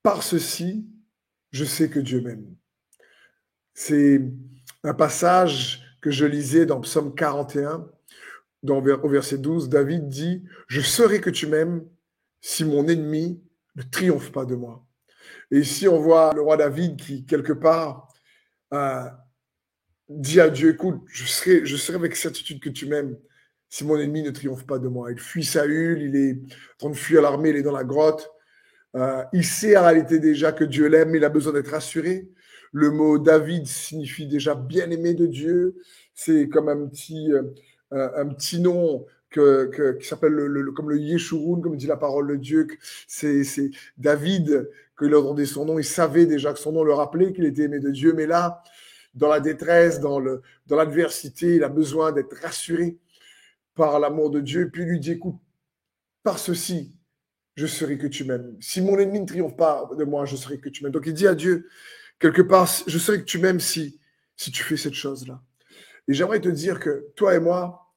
par ceci, je sais que Dieu m'aime. C'est un passage que je lisais dans Psaume 41, au verset 12. David dit, « Je saurai que tu m'aimes si mon ennemi ne triomphe pas de moi. » Et ici, on voit le roi David qui, quelque part, dit à Dieu, « Écoute, je serai avec certitude que tu m'aimes si mon ennemi ne triomphe pas de moi. » Il fuit Saül, il est en train de fuir l'armée, il est dans la grotte. Il sait en réalité déjà que Dieu l'aime, mais il a besoin d'être rassuré. Le mot David signifie déjà bien-aimé de Dieu. C'est comme un petit nom qui s'appelle comme le Yeshurun, comme dit la parole de Dieu. C'est David, quand il a entendu son nom, il savait déjà que son nom le rappelait qu'il était aimé de Dieu. Mais là, dans la détresse, dans l'adversité, il a besoin d'être rassuré par l'amour de Dieu. Puis il lui dit, écoute, par ceci, je saurai que tu m'aimes. Si mon ennemi ne triomphe pas de moi, je saurai que tu m'aimes. Donc il dit à Dieu, quelque part, je saurai que tu m'aimes si tu fais cette chose-là. Et j'aimerais te dire que toi et moi,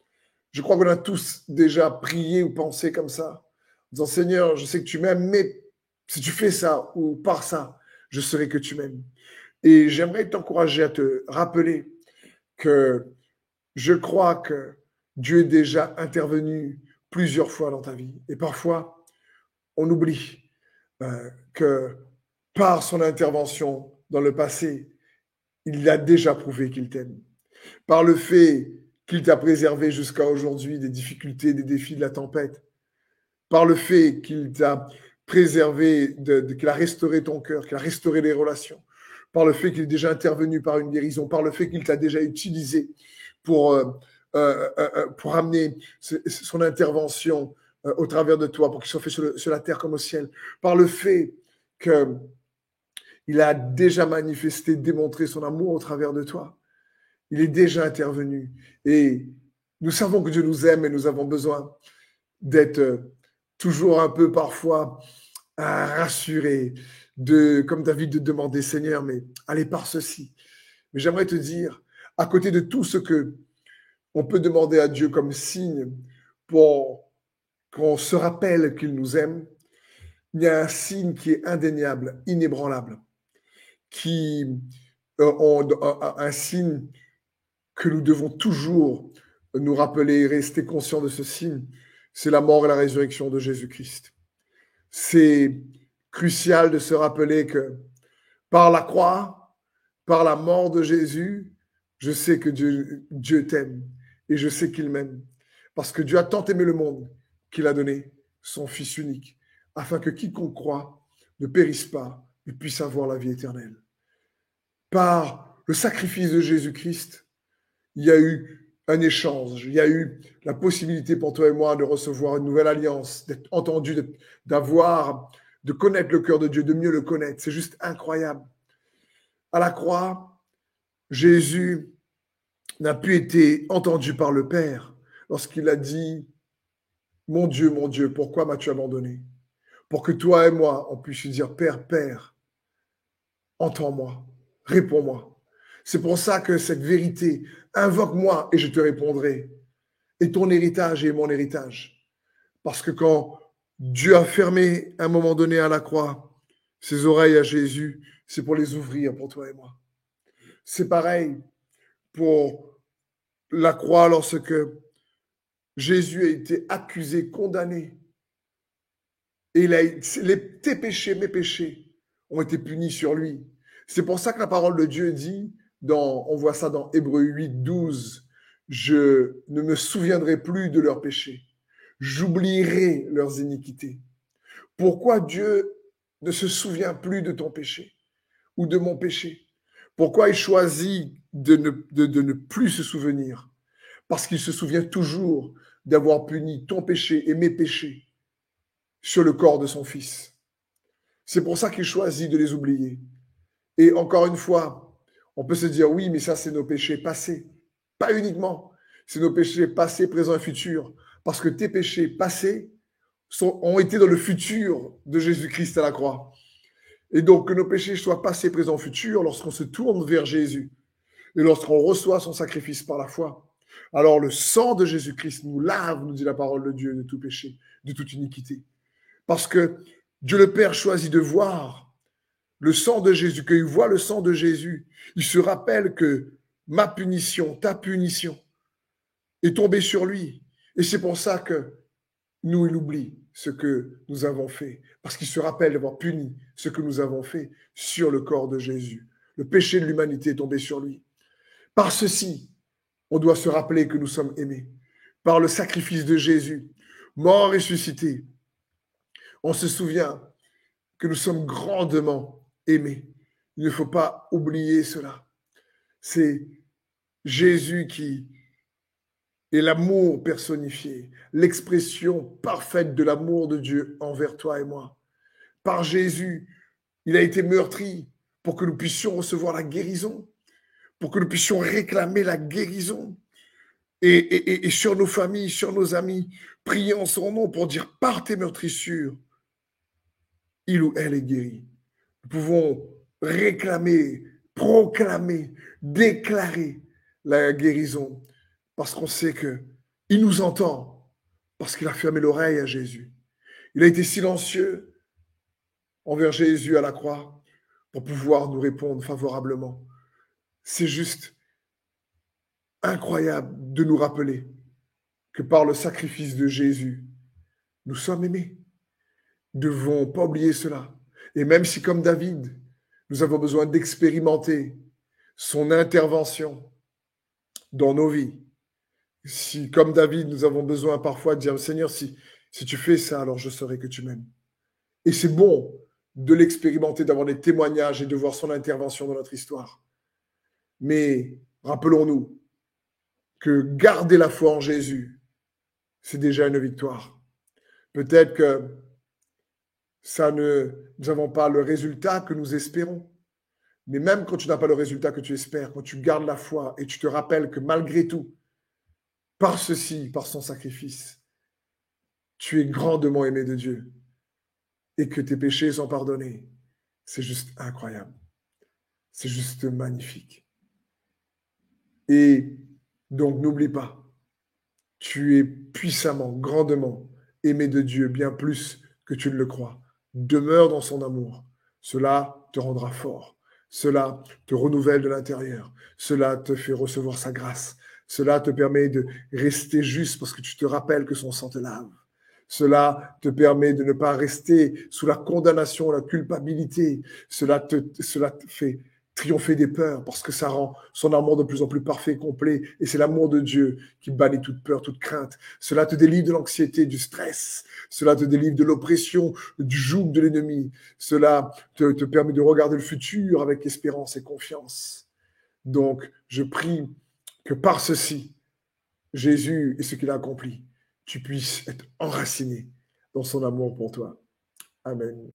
je crois qu'on a tous déjà prié ou pensé comme ça, en disant, Seigneur, je sais que tu m'aimes, mais si tu fais ça ou par ça, je saurai que tu m'aimes. Et j'aimerais t'encourager à te rappeler que je crois que Dieu est déjà intervenu plusieurs fois dans ta vie. Et parfois, on oublie que par son intervention dans le passé, il a déjà prouvé qu'il t'aime. Par le fait qu'il t'a préservé jusqu'à aujourd'hui des difficultés, des défis de la tempête. Par le fait qu'il t'a préservé, qu'il a restauré ton cœur, qu'il a restauré les relations. Par le fait qu'il est déjà intervenu par une guérison. Par le fait qu'il t'a déjà utilisé pour amener son intervention au travers de toi, pour qu'il soit fait sur la terre comme au ciel. Par le fait qu'il a déjà manifesté, démontré son amour au travers de toi. Il est déjà intervenu. Et nous savons que Dieu nous aime et nous avons besoin d'être toujours un peu parfois rassurés, comme David, de demander, Seigneur, mais allez par ceci. Mais j'aimerais te dire, à côté de tout ce que on peut demander à Dieu comme signe pour qu'on se rappelle qu'il nous aime, il y a un signe qui est indéniable, inébranlable, un signe que nous devons toujours nous rappeler et rester conscients de ce signe, c'est la mort et la résurrection de Jésus-Christ. C'est crucial de se rappeler que par la croix, par la mort de Jésus, je sais que Dieu t'aime et je sais qu'il m'aime. Parce que Dieu a tant aimé le monde qu'il a donné son Fils unique, afin que quiconque croit ne périsse pas, mais puisse avoir la vie éternelle. Par le sacrifice de Jésus-Christ, il y a eu un échange, il y a eu la possibilité pour toi et moi de recevoir une nouvelle alliance, d'être entendu, de connaître le cœur de Dieu, de mieux le connaître. C'est juste incroyable. À la croix, Jésus n'a plus été entendu par le Père lorsqu'il a dit « Mon Dieu, pourquoi m'as-tu abandonné ?» Pour que toi et moi, on puisse dire « Père, Père, entends-moi, réponds-moi. » C'est pour ça que cette vérité, invoque-moi et je te répondrai. Et ton héritage est mon héritage. Parce que quand Dieu a fermé à un moment donné à la croix ses oreilles à Jésus, c'est pour les ouvrir pour toi et moi. C'est pareil pour la croix lorsque Jésus a été accusé, condamné. Et tes péchés, mes péchés, ont été punis sur lui. C'est pour ça que la parole de Dieu dit, on voit ça dans Hébreux 8, 12, je ne me souviendrai plus de leurs péchés. J'oublierai leurs iniquités. Pourquoi Dieu ne se souvient plus de ton péché ou de mon péché? Pourquoi il choisit de ne plus se souvenir? Parce qu'il se souvient toujours d'avoir puni ton péché et mes péchés sur le corps de son Fils. C'est pour ça qu'il choisit de les oublier. Et encore une fois, on peut se dire, oui, mais ça, c'est nos péchés passés. Pas uniquement. C'est nos péchés passés, présents et futurs. Parce que tes péchés passés ont été dans le futur de Jésus-Christ à la croix. Et donc, que nos péchés soient passés, présents, futurs, lorsqu'on se tourne vers Jésus et lorsqu'on reçoit son sacrifice par la foi, alors le sang de Jésus-Christ nous lave, nous dit la parole de Dieu, de tout péché, de toute iniquité. Parce que Dieu le Père choisit de voir le sang de Jésus, qu'il voit le sang de Jésus, il se rappelle que ma punition, ta punition est tombée sur lui. Et c'est pour ça que nous, il oublie ce que nous avons fait, parce qu'il se rappelle d'avoir puni ce que nous avons fait sur le corps de Jésus. Le péché de l'humanité est tombé sur lui. Par ceci, on doit se rappeler que nous sommes aimés. Par le sacrifice de Jésus, mort et ressuscité, on se souvient que nous sommes grandement aimés. Il ne faut pas oublier cela. C'est Jésus qui est l'amour personnifié, l'expression parfaite de l'amour de Dieu envers toi et moi. Par Jésus, il a été meurtri pour que nous puissions recevoir la guérison, pour que nous puissions réclamer la guérison. Et sur nos familles, sur nos amis, prier en son nom pour dire par tes meurtrissures, il ou elle est guéri. Nous pouvons réclamer, proclamer, déclarer la guérison parce qu'on sait qu'il nous entend, parce qu'il a fermé l'oreille à Jésus. Il a été silencieux envers Jésus à la croix pour pouvoir nous répondre favorablement. C'est juste incroyable de nous rappeler que par le sacrifice de Jésus, nous sommes aimés. Nous ne devons pas oublier cela. Et même si, comme David, nous avons besoin d'expérimenter son intervention dans nos vies, si, comme David, nous avons besoin parfois de dire, Seigneur, si tu fais ça, alors je saurai que tu m'aimes. Et c'est bon de l'expérimenter, d'avoir des témoignages et de voir son intervention dans notre histoire. Mais rappelons-nous que garder la foi en Jésus, c'est déjà une victoire. Peut-être que nous n'avons pas le résultat que nous espérons. Mais même quand tu n'as pas le résultat que tu espères, quand tu gardes la foi et tu te rappelles que malgré tout, par ceci, par son sacrifice, tu es grandement aimé de Dieu et que tes péchés sont pardonnés, c'est juste incroyable. C'est juste magnifique. Et donc, n'oublie pas, tu es puissamment, grandement aimé de Dieu, bien plus que tu ne le crois. Demeure dans son amour. Cela te rendra fort. Cela te renouvelle de l'intérieur. Cela te fait recevoir sa grâce. Cela te permet de rester juste parce que tu te rappelles que son sang te lave. Cela te permet de ne pas rester sous la condamnation, la culpabilité. Cela te fait triompher des peurs parce que ça rend son amour de plus en plus parfait et complet. Et c'est l'amour de Dieu qui bannit toute peur, toute crainte. Cela te délivre de l'anxiété, du stress. Cela te délivre de l'oppression, du joug de l'ennemi. Cela te permet de regarder le futur avec espérance et confiance. Donc, je prie que par ceci, Jésus et ce qu'il a accompli, tu puisses être enraciné dans son amour pour toi. Amen.